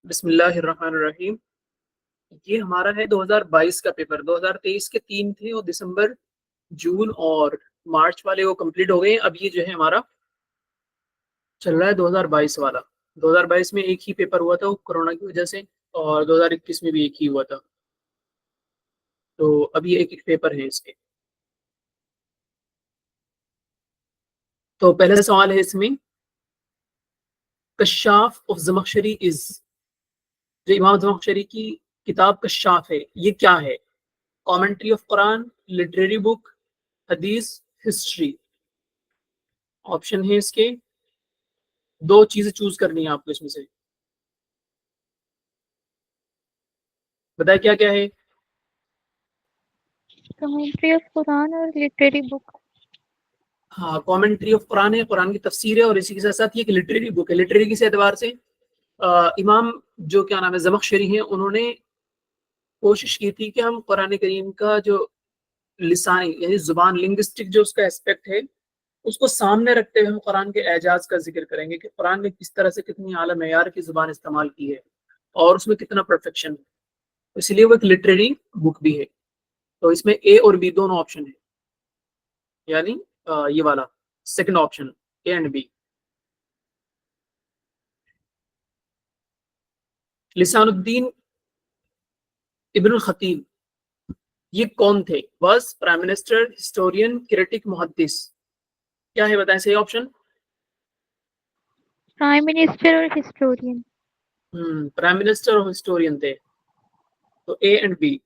बिस्मिल्लाहिर्रहमानिर्रहीम। ये हमारा है 2022 का पेपर। 2023 के 3 थे और दिसंबर, जून और मार्च वाले वो कंप्लीट हो गए हैं। अब ये जो है हमारा चल रहा है 2022 वाला। 2022 में एक ही पेपर हुआ था वो कोरोना की वजह से, और 2021 में भी एक ही हुआ था। तो अब ये एक एक पेपर है इसके। तो पहला सवाल है इसमें, कश्शाफ ऑफ ज़मख़शरी इज, जो इमाम ज़मख़शरी की किताब कश्शाफ है ये क्या है? Commentary of Quran, literary book, हदीस, हिस्ट्री। ऑप्शन है इसके, दो चीजें चूज करनी है आपको इसमें से। बताए क्या क्या है? कमेंट्री ऑफ कुरान और लिटरेरी बुक। हाँ, कॉमेंट्री ऑफ कुरान है, कुरान की तफसीर है, और इसी के साथ साथ ये एक लिटरेरी बुक है। लिटरेरी किस एतबार से? इमाम जो क्या नाम है ज़मख़शरी हैं, उन्होंने कोशिश की थी कि हम कुरान करीम का जो लिसानी यानी जुबान लिंग्विस्टिक जो उसका एस्पेक्ट है उसको सामने रखते हुए हम कुरान के एजाज का जिक्र करेंगे कि कुरान ने किस तरह से कितनी आला मेयार की जुबान इस्तेमाल की है और उसमें कितना परफेक्शन है। इसलिए वो एक लिटरेरी बुक भी है। तो इसमें ए और बी दोनों ऑप्शन है, यानी ये वाला second option, a and b. Lisanuddin Ibnul Khatib ये कौन थे? बस प्राइम मिनिस्टर, हिस्टोरियन, क्रिटिक, मुहद्दिस। क्या है बताएं सही ऑप्शन? प्राइम मिनिस्टर और हिस्टोरियन। प्राइम मिनिस्टर और हिस्टोरियन थे। तो ए एंड बी।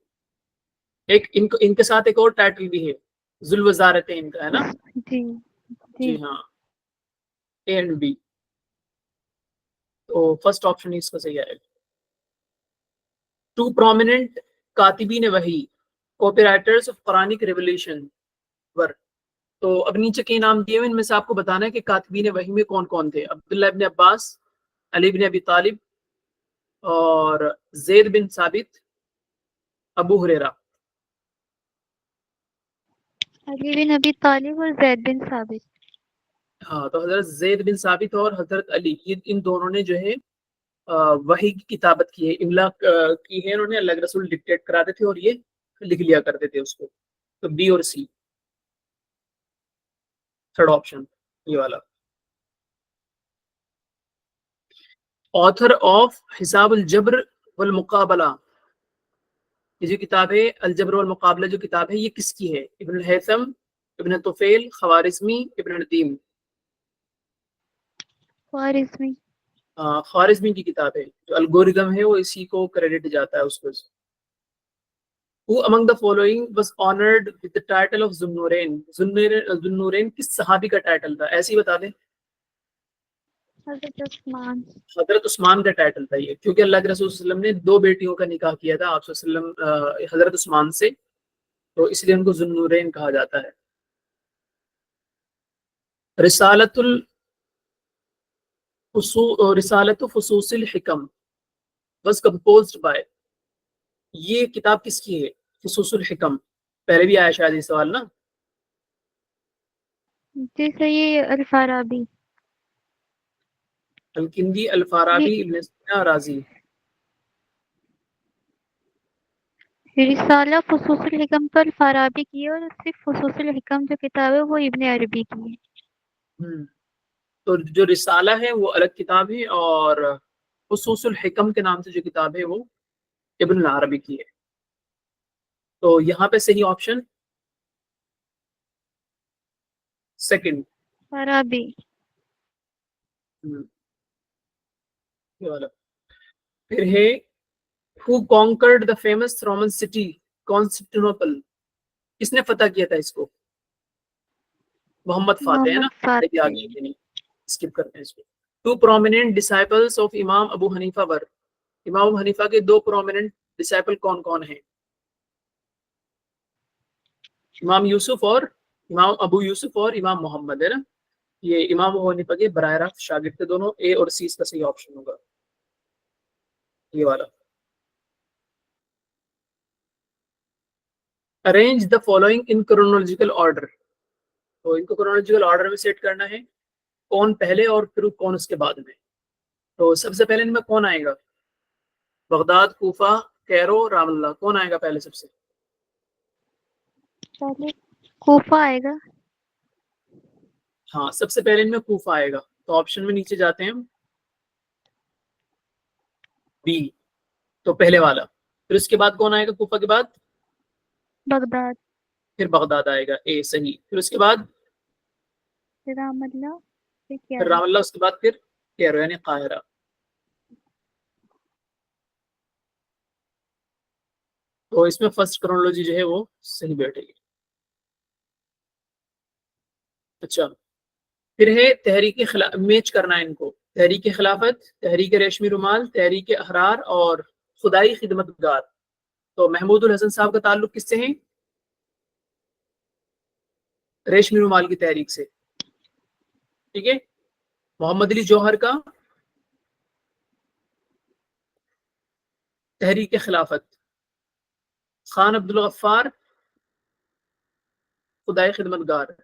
एक इनको इनके साथ एक और टाइटल भी है, जुल वजारत है इनका, है ना? जी जी जी। हाँ, ए एंड बी। तो फर्स्ट ऑप्शन ही इसका सही आएगा। टू प्रोमिनेंट कातिबीन वही, कॉपीराइटर्स ऑफ कुरानिक रेवल्यूशन वर। तो अब नीचे के नाम दिए हुए, इनमें से आपको बताना है कि कातिबीन वही में कौन कौन थे। अब्दुल्ला इब्न अब्बास, अली इब्न अबी तालिब, और जैद बिन साबित, अबू हुरैरा। अली बिन अबी तालिब और जैद बिन साबित। हाँ, तो हजरत जैद बिन साबित और हजरत अली, ये इन दोनों ने जो है वही की किताबत की है, इमला की है इन्होंने। अल्लाह के रसूल डिक्टेट कराते थे और ये लिख लिया करते थे उसको। तो बी और सी, थर्ड ऑप्शन ये वाला। ऑथर ऑफ हिसाब अल जब्र वल मुकाबला, ये जो किताब है अल जब्र वल मुकाबला जो किताब है ये किसकी है? इब्न हैथम, इब्न तुफैल, खवारिज़मी, इब्न नदीम। ख्वारिज़मी। ख्वारिज़मी की किताब है। जो अलगोरिदम है वो इसी को क्रेडिट जाता है उसको। Who among the following was honored with the title of Zunnurain? जुन्नूरैन किस सहाबी का टाइटल था? ऐसे ही बता दें। हज़रत उस्मान। हजरत उस्मान का टाइटल था ये, क्योंकि अल्लाह के रसूल सल्लल्लाहु अलैहि वसल्लम ने दो बेटियों का निकाह किया था आप सल्लल्लाहु अलैहि वसल्लम हजरत उस्मान से, तो इसलिए उनको जुन्नूरैन कहा जाता है। रिसालतुल रिसालतु फुसूसिल हिकम was composed by, ये किताब किसकी है? फुसूसुल हिकम, पहले भी आया शायद ये सवाल ना। जी सही, अल फाराबी। अल-किंदी, ये अल-फाराबी, इब्न सीना, राजी। रिसाला फुसूसुल हिकम तो अल फाराबी की है, और सिर्फ फुसूसुल हिकम जो किताब है वो इब्न अरबी की है। हम्म तो जो रिसाला है वो अलग किताब है, और फुसूसुल हिकम के नाम से जो किताब है वो इब्न अरबी की है। तो यहाँ पे सही ऑप्शन सेकंड। फाराबी। ये वाला। फिर है, who conquered the famous Roman city Constantinople, किसने फतह किया था इसको? मोहम्मद फातेह, है ना? मोहम्मद ये फातेह। आगे नहीं, स्किप करते हैं इसको। टू प्रोमिनेंट डिसाइपल्स ऑफ इमाम अबू हनीफा वर, इमाम अबू हनीफा के दो प्रोमिनेंट डिसाइपल कौन कौन हैं? इमाम यूसुफ और इमाम अबू यूसुफ और इमाम मोहम्मद, है ना? ये इमाम अबू हनीफा के बराह रास्त शागिर्द थे दोनों। ए और सी इसका सही ऑप्शन होगा, ये वाला। Arrange the following in chronological order, तो इनको क्रोनोलॉजिकल ऑर्डर में सेट करना है, कौन पहले और फिर कौन उसके बाद में। तो सबसे पहले इनमें कौन आएगा? बगदाद, कूफा, कैरो, रामल्ला, कौन आएगा पहले सबसे? पहले कूफा आएगा। हाँ, सबसे पहले इनमें कूफा आएगा, तो ऑप्शन में नीचे जाते हैं हम, बी, तो पहले वाला। फिर उसके बाद कौन आएगा कूफा के बाद? बगदाद। फिर बगदाद आएगा, ए सही। फिर उसके बाद फिर रामल्ला, फिर फिर कैरो। रामल्ला, उसके बाद फिर कैरो यानी काहिरा। तो इसमें फर्स्ट क्रोनोलॉजी जो है वो सही बैठेगी। अच्छा, फिर है तहरीक खिला मैच करना है इनको। तहरीक खिलाफत, तहरीक रेशमी रुमाल, तहरीक अहरार और खुदाई खिदमतगार। तो महमूद उल हसन साहब का ताल्लुक किससे है? रेशमी रुमाल की तहरीक से, ठीक है। मोहम्मद अली जौहर का तहरीक खिलाफत, खान अब्दुल गफ्फार खुदाई खिदमतगार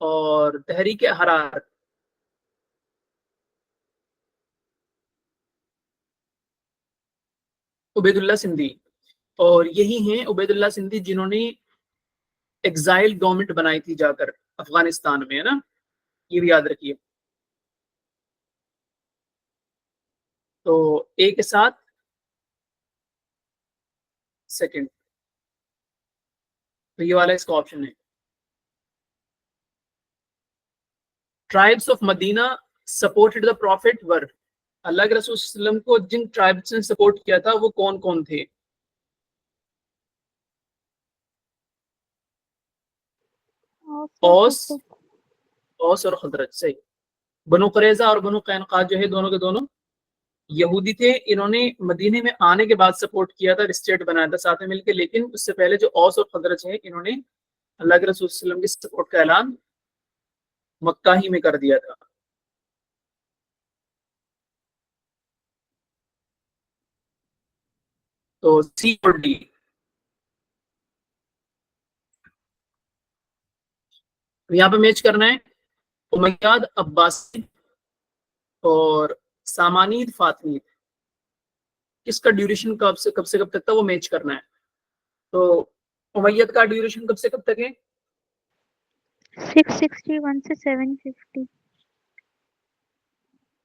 और तहरीक अहरार उबैदुल्ला सिंधी। और यही हैं उबैदुल्ला सिंधी जिन्होंने एग्जाइल गवर्नमेंट बनाई थी जाकर अफगानिस्तान में, है ना, ये भी याद रखिए। तो ए के साथ सेकंड, तो ये वाला इसका ऑप्शन है। Tribes of Medina supported the prophet war, अल्लाह के रसूल सल्लल्लाहु अलैहि वसल्लम को जिन ट्राइब्स ने सपोर्ट किया था वो कौन कौन थे? औस, औस और खजरज, सही। बनु कुरैजा और बनु कैनुका जो है दोनों के दोनों यहूदी थे। इन्होंने मदीने में आने के बाद सपोर्ट किया था, स्टेट बनाया था साथ में मिलकर, लेकिन उससे पहले जो औस और खजरज है इन्होंने अल्लाह के रसूल सल्लल्लाहु अलैहि वसल्लम की सपोर्ट का ऐलान मक्का ही में कर दिया था। तो सी और डी। यहाँ पे मैच करना है उमैयाद, अब्बासी और सामानीद, फातमीद, किसका ड्यूरेशन कब से कब तक था वो मैच करना है। तो उमैयद का ड्यूरेशन कब से कब तक है? 661 से 750।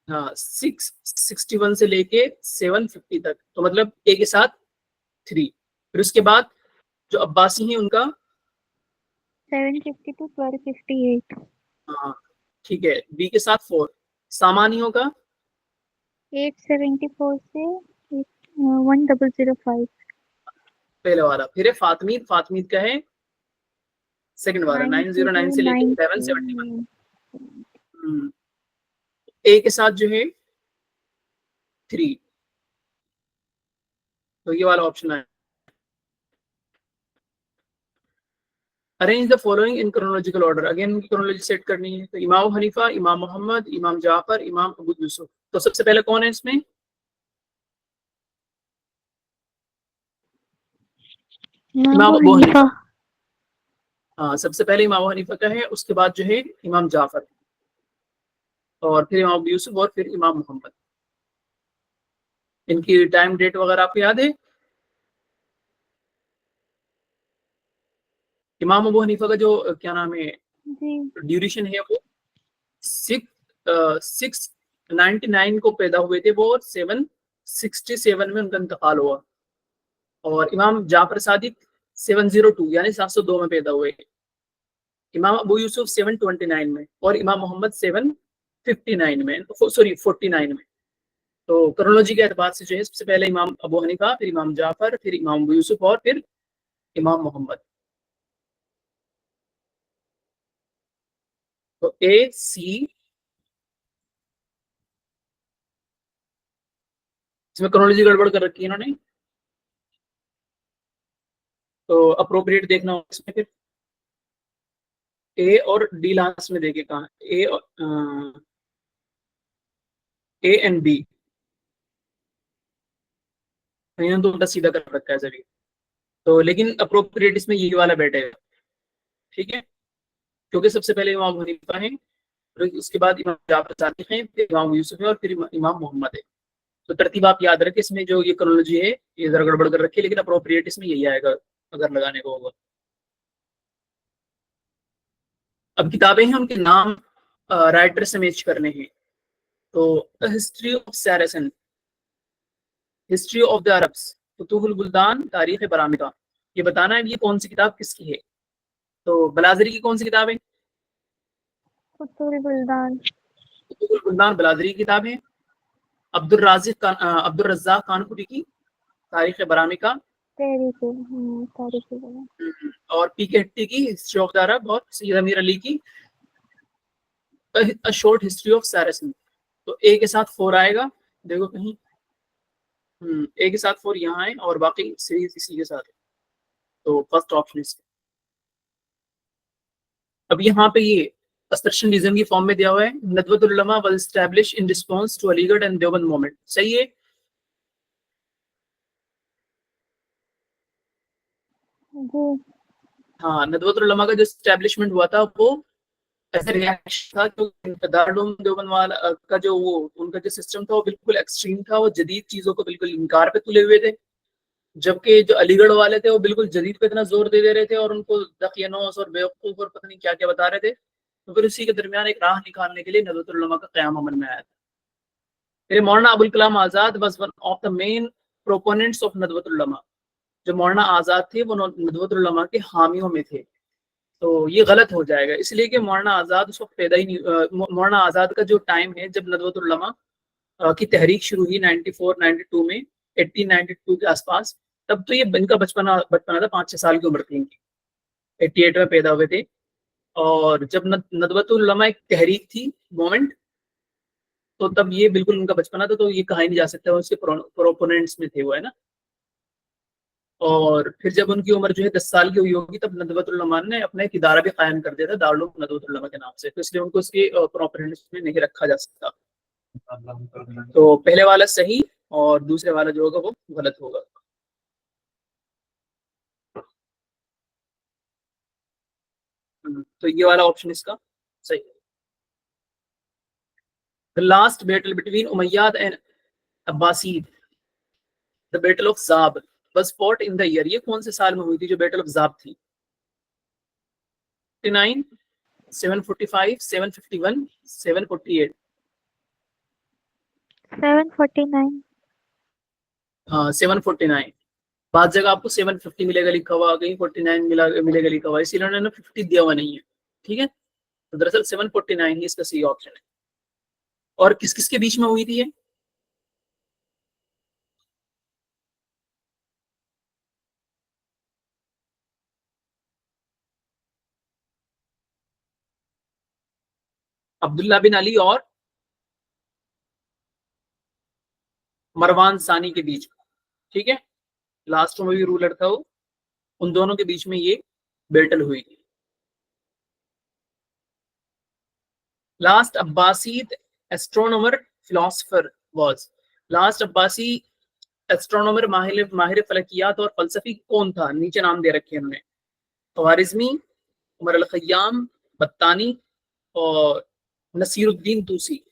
हाँ, 661 से लेके 750 तक, तो मतलब ए के साथ 3। फिर उसके बाद जो अब्बासी हैं उनका 750 to 1258। हाँ ठीक है, बी के साथ 4। सामानियों का 874 से 1005। पहले वाला। फिर है फातमीद, फातमीद का है सेकंड वाला, 909 से लेके 771। 909। ए के साथ जो है 3, तो ये वाला ऑप्शन है। Arrange the following in chronological order, again chronology set करनी है। तो इमाम हनीफा, इमाम मोहम्मद, इमाम जाफर, इमाम अबू यूसुफ। तो सबसे पहले कौन है इसमें? इमाम अबू हनीफा। हनीफा। हाँ, सबसे पहले इमाम हनीफा का है, उसके बाद जो है इमाम जाफर और फिर इमाम अबू यूसुफ और फिर इमाम मोहम्मद। इनकी टाइम डेट वगैरह आपको याद है? इमाम अबू हनीफा का जो क्या नाम है जी। ड्यूरेशन है वो 699 को पैदा हुए थे वो, और 767 में उनका इंतकाल हुआ। और इमाम जाफर सादिक 702 यानी 702 में पैदा हुए। इमाम अबू यूसुफ 729 में और इमाम मोहम्मद 759 में, सॉरी 49 में। तो क्रोनोलॉजी के एतबार से जो है सबसे पहले इमाम अबू हनीफा, फिर इमाम जाफर, फिर इमाम अबू यूसुफ और फिर इमाम मोहम्मद। तो ए सी, इसमें क्रोनोलॉजी गड़बड़ कर रखी है इन्होंने, तो अप्रोप्रिएट देखना होगा इसमें। फिर ए और डी लास्ट में देखे कहाँ, ए एंड बी, इन्होंने तो उल्टा सीधा कर रखा है सभी। तो लेकिन अप्रोप्रिएट इसमें ये वाला बैठेगा, ठीक है, क्योंकि सबसे पहले इमाम हनीफा है, फिर उसके बाद इमाम जाफर सादिक हैं, फिर इमाम यूसुफ है और फिर इमाम मोहम्मद है। तो तरतीब आप याद रखें, इसमें जो ये क्रोनोलॉजी है ये जरा गड़बड़ कर रखी है, लेकिन अप्रोप्रिएट इसमें यही आएगा अगर लगाने को होगा। अब किताबें हैं, उनके नाम राइटर से मैच करने हैं। तो history of Saracen, history of the Arabs, फुतूहुल बुल्दान, तारीख बरामिदा, ये बताना है ये कौन सी किताब किसकी है। तो बलाजरी की कौन सी किताब है? फुतूहुल बुल्दान। फुतूहुल बुल्दान बलाजरी की किताब है। अब्दुल रज़्ज़ाक कानपुरी की तारीख बरामिका, और पी के हट्टी की हिस्ट्री ऑफ द अरब, और सैयद अमीर अली की अ शॉर्ट हिस्ट्री ऑफ सैरसन। तो ए के साथ 4 आएगा, देखो कहीं, ए के साथ 4 यहाँ है और बाकी सीरीज इसी के साथ है। तो फर्स्ट ऑप्शन इसका। अब यहाँ पे ये अस्ट्रक्शन रीजन की फॉर्म में दिया हुआ है, Nadwatul Ulama was established in response to Aligarh and Deoband movement, सही है? जी। हाँ, नदवतुल उलमा का जो एस्टैब्लिशमेंट हुआ था वो ऐसे रिएक्शन था, जो दारुल देवबंद वाला का जो वो उनका जो सिस्टम था वो बिल्कुल एक्सट्रीम था, वो जदीद चीजों को बिल्कुल इनकार पे तुले हुए थे, जबकि जो अलीगढ़ वाले थे वो बिल्कुल जदीद पे इतना जोर दे रहे थे और उनको दकियानोस और बेवकूफ और पता नहीं क्या क्या बता रहे थे। तो फिर उसी के दरमियान एक राह निकालने के लिए नदवतुल उलमा का क़याम अमल में आया था। फिर मौलाना Abul Kalam Azad was one of the main proponents of Nadwatul Ulama, जो मौलाना आजाद थे वो नदवतुल उलमा के हामियों में थे। तो ये गलत हो जाएगा, इसलिए कि मौलाना आजाद उस वक्त पैदा ही नहीं, मौलाना आजाद का जो टाइम है जब नदवतुल उलमा की तहरीक शुरू हुई 94 92 में, 1892 के आसपास, तब तो ये इनका बचपना बचपना था, 5-6 साल की उम्र थी इनकी, 88 में पैदा हुए थे। और जब नदवतुल उलमा एक तहरीक थी, मोमेंट, तो तब ये बिल्कुल उनका बचपना था, तो ये कहा ही नहीं जा सकता वो उसके प्रोपोनेंट्स में थे वो, है ना। और फिर जब उनकी उम्र जो है 10 साल की हुई होगी, तब नदवतुल उलमा ने अपना एक इदारा भी कायम कर दिया था, दारुल नदवतुल उलमा के नाम से, तो इसलिए उनको उसके प्रोपोनेंट्स में नहीं रखा जा सकता। तो पहले वाला सही और दूसरे वाला जो होगा वो गलत होगा। तो ये वाला ऑप्शन इसका सही है। The last battle between Umayyad and Abbasid, the battle of Zab was fought in the year, ये कौन से साल में हुई थी जो बैटल ऑफ ज़ाब थी? 59, 745, 751, 748? 749। हाँ, 749। बाद जगह आपको 750 मिलेगा लिखा हुआ, कहीं 49 मिलेगा लिखा हुआ, इसीलिए उन्होंने 50 दिया हुआ नहीं है, ठीक है। तो दरअसल 749 ही इसका सही ऑप्शन है। और किस किस के बीच में हुई थी ये? अब्दुल्ला बिन अली और मरवान सानी के बीच में, ठीक है। लास्ट में भी रूलर था वो, उन दोनों के बीच में ये बैटल हुई थी। Last Abbasid astronomer philosopher was, last Abbasi astronomer माहिर माहिर फलकियात और फलसफी कौन था? नीचे नाम दे रखे हैं उन्होंने, ख्वारिज़मी, उमर अल खय्याम, बत्तानी और नसीरुद्दीन तूसी।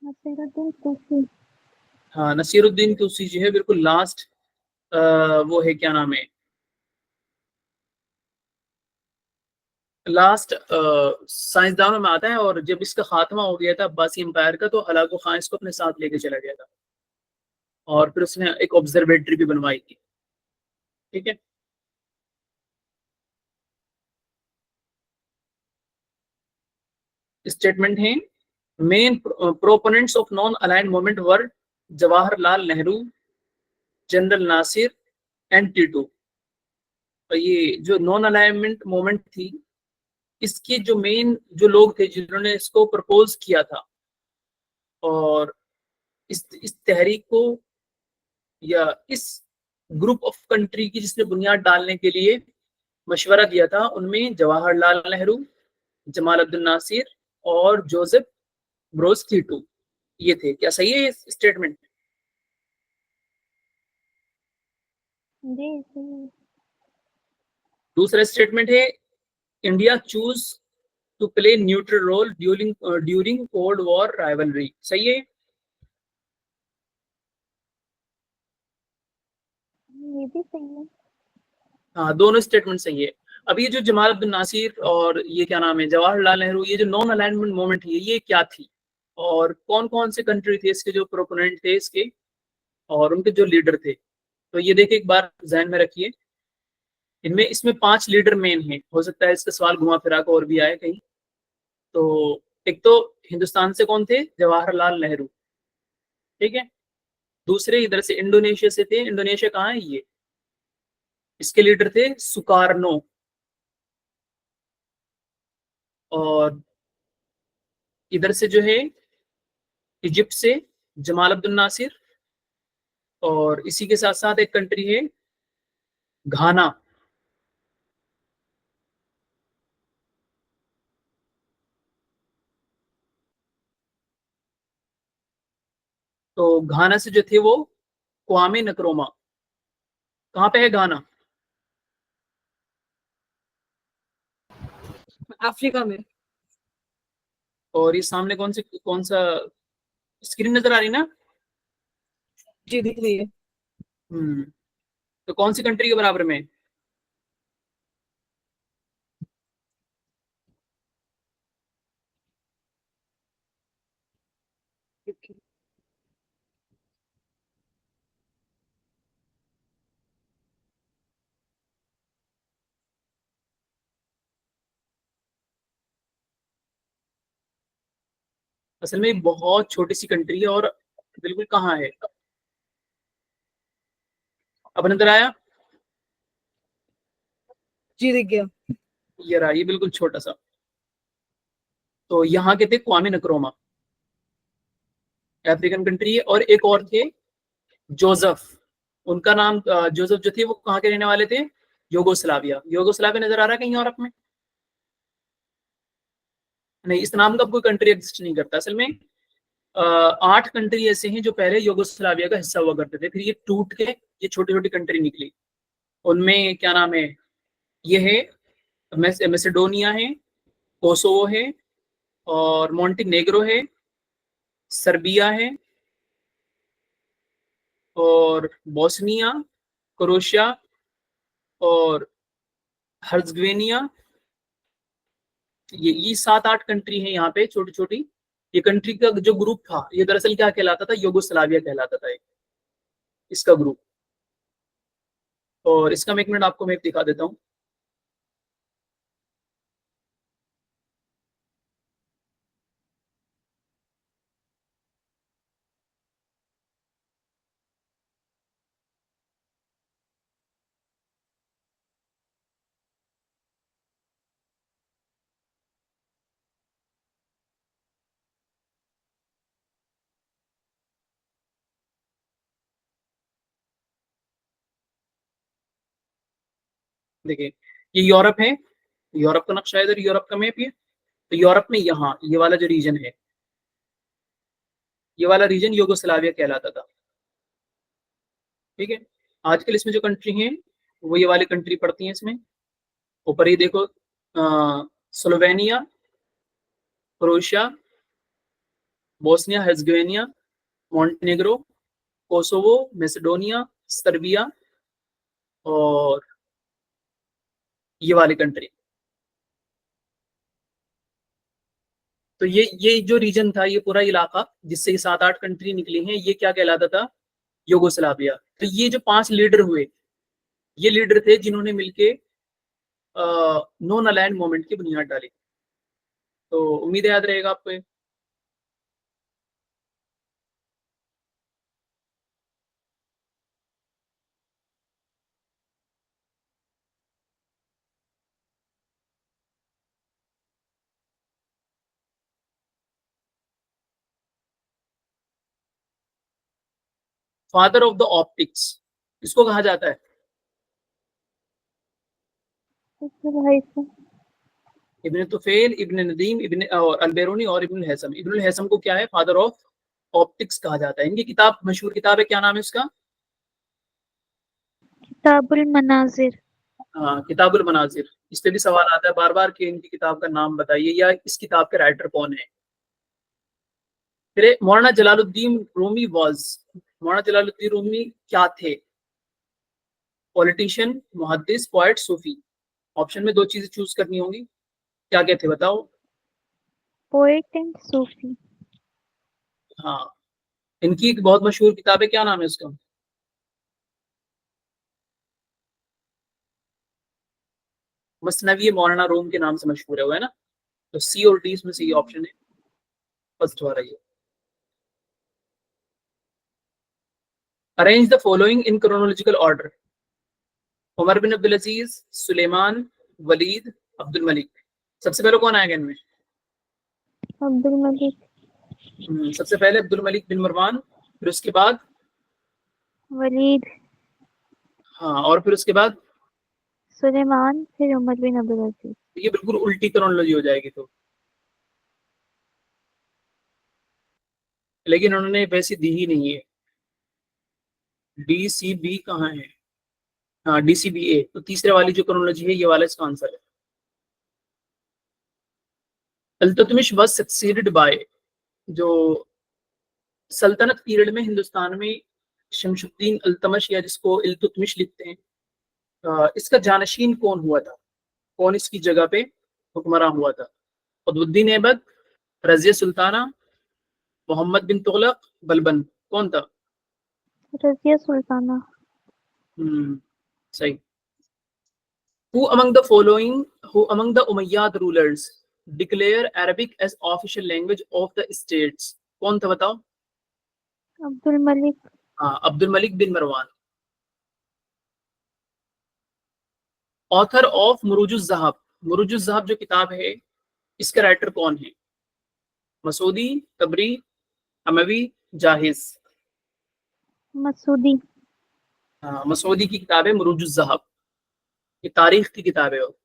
नसीरुद्दीन तूसी। हाँ, नसीरुद्दीन तूसी जो है बिल्कुल लास्ट, वो है, क्या नाम है, लास्ट साइंसदानों में आता है। और जब इसका खात्मा हो गया था अब्बासी एम्पायर का, तो हलाको खान इसको अपने साथ लेके चला गया था और फिर उसने एक ऑब्जर्वेटरी भी बनवाई थी, ठीक है। स्टेटमेंट है, main proponents of non aligned movement were Jawaharlal Nehru, general Nasser and Tito. तो ये जो नॉन अलाइनमेंट मूवमेंट थी, इसके जो मेन जो लोग थे जिन्होंने इसको प्रपोज किया था और इस तहरीक को या इस ग्रुप ऑफ कंट्री की जिसने बुनियाद डालने के लिए मशवरा दिया था, उनमें जवाहरलाल नेहरू, जमाल अब्दुल नासिर और जोसेफ ब्रोज टीटू, ये थे। क्या सही है स्टेटमेंट? जी सही। दूसरा स्टेटमेंट है, India choose to play neutral role during Cold War rivalry. सही है? ये भी सही है। हाँ, दोनों स्टेटमेंट सही है। अब ये जो जमाल अब्दुल नासिर और ये क्या नाम है जवाहरलाल नेहरू, ये जो नॉन अलाइनमेंट मूवमेंट है ये क्या थी और कौन कौन से कंट्री थे इसके जो प्रोपोनेंट थे इसके और उनके जो लीडर थे, तो ये देखिए एक बार जहन में रखिए। इनमें इसमें 5 लीडर मेन हैं, हो सकता है इसका सवाल घुमा फिरा कर और भी आए कहीं। तो एक तो हिंदुस्तान से कौन थे? जवाहरलाल नेहरू, ठीक है। दूसरे इधर से इंडोनेशिया से थे, इंडोनेशिया कहाँ है ये, इसके लीडर थे सुकारनो। और इधर से जो है इजिप्ट से जमाल अब्दुल नासिर, और इसी के साथ साथ एक कंट्री है घाना। तो घाना से जो थे वो क्वामे नक्रोमा। कहाँ पे है घाना? अफ्रीका में। और ये सामने कौन सा स्क्रीन नजर आ रही ना? जी दिख रही है। तो कौन सी कंट्री के बराबर में? असल में बहुत छोटी सी कंट्री है और बिल्कुल कहाँ है, अब नजर आया? जी दिख गया। ये रहा, ये बिल्कुल छोटा सा। तो यहाँ के थे क्वामे नक्रोमा, अफ्रीकन कंट्री है। और एक और थे जोसेफ, उनका नाम जोसेफ जो थे वो कहाँ के रहने वाले थे? योगोस्लाविया। योगोस्लाविया नजर आ रहा है कहीं यूरोप में? नहीं, इस नाम का कोई कंट्री एग्जिस्ट नहीं करता असल में। 8 कंट्री ऐसे हैं जो पहले योगोस्लाविया का हिस्सा हुआ करते थे, फिर ये टूट के ये छोटी छोटी कंट्री निकली। उनमें क्या नाम है, ये है मैसेडोनिया है, कोसोवो है, और मोंटेनेग्रो है, सर्बिया है, और बोस्निया, क्रोएशिया, और हर्जगवेनिया। ये 7-8 कंट्री है यहाँ पे छोटी छोटी। ये कंट्री का जो ग्रुप था ये दरअसल क्या कहलाता था? योगोस्लाविया कहलाता था इसका ग्रुप। और इसका मैं 1 मिनट आपको मैप दिखा देता हूँ। देखिए ये यूरोप है, यूरोप का नक्शा है इधर, यूरोप का मैप ये। तो यूरोप में यहाँ ये वाला जो रीजन है, ये वाला रीजन योगोस्लाविया कहलाता था, ठीक है। आजकल इसमें जो कंट्री हैं वो ये वाली कंट्री पड़ती हैं इसमें। ऊपर ही देखो, Slovenia, Croatia, Bosnia Herzegovina, Montenegro, Kosovo, Macedonia, Serbia, और ये वाली कंट्री। तो ये जो रीजन था, ये पूरा इलाका जिससे 7-8 कंट्री निकली हैं, ये क्या कहलाता था? योगोस्लाविया। तो ये जो 5 लीडर हुए, ये लीडर थे जिन्होंने मिलके नॉन अलाइंड मूवमेंट की बुनियाद डाली। तो उम्मीद है याद रहेगा आपको ये। फादर ऑफ द ऑप्टिक्स इसको कहा जाता है? भाई से इब्न तुफैल, इब्न नदीम, इब्न और अलबेरूनी और इब्न हैसम। इब्न हैसम को क्या है? फादर ऑफ ऑप्टिक्स कहा जाता है। इनकी किताब, मशहूर किताब है, क्या नाम है उसका? किताबुल मनाजिर। किताबुल मनाजिर। इस पे भी सवाल आता है बार बार कि इनकी किताब का नाम बताइए या इस किताब के राइटर कौन है। फिर मौलाना जलालुद्दीन रूमी मौलाना जलालुद्दीन रूमी क्या थे? पॉलिटिशियन, मुहद्दिस, पोएट, सूफी। ऑप्शन में दो चीजें चूज करनी होंगी, क्या क्या थे बताओ। पोएट एंड सूफी। हाँ, इनकी एक बहुत मशहूर किताब है, क्या नाम है उसका? मसनवी मौलाना रूम के नाम से मशहूर है वो, है ना? तो सी और डी इसमें से ये ऑप्शन है फर्स्ट वाला ये। Arrange the following in chronological order. Umar bin Abdul Aziz, Sulaiman, Walid, Abdul Malik. सबसे पहले कौन आएगा इनमें? अब्दुल मलिक। सबसे पहले अब्दुल मलिक बिन मरवान, फिर उसके बाद वलीद। हाँ, और फिर उसके बाद सुलेमान, फिर उमर बिन अब्दुल अजीज। ये बिल्कुल उल्टी क्रोनोलॉजी हो जाएगी तो, लेकिन उन्होंने वैसे दी ही नहीं है। डी सी बी कहाँ है? हाँ, डी सी बी ए, तो तीसरे वाली जो क्रोनोलॉजी है ये वाला इसका आंसर है। अल्तुतमिश वाज सक्सीडेड बाय, जो सल्तनत पीरियड में हिंदुस्तान में शमशुद्दीन अल्तमश या जिसको इल्तुतमिश लिखते हैं, इसका जानशीन कौन हुआ था? कौन इसकी जगह पे हुक्मरान हुआ था? कुतुबुद्दीन ऐबक, रजिया सुल्ताना, मोहम्मद बिन तुगलक, बलबन। कौन था? रजिया सुल्ताना। सही। Who among the following, who among the Umayyad rulers declare Arabic as official language of the states? कौन था बताओ? अब्दुल मलिक। हाँ, अब्दुल मलिक बिन मरवान। ऑथर ऑफ मुरूजुज ज़हाब, मुरूजुज ज़हाब जो किताब है इसका राइटर कौन है? मसूदी, तबरी, अमवी, जाहिज। मसूदी। हाँ, मसूदी की किताब है मुरूजुज ज़हाब, ये तारीख की किताब है वो।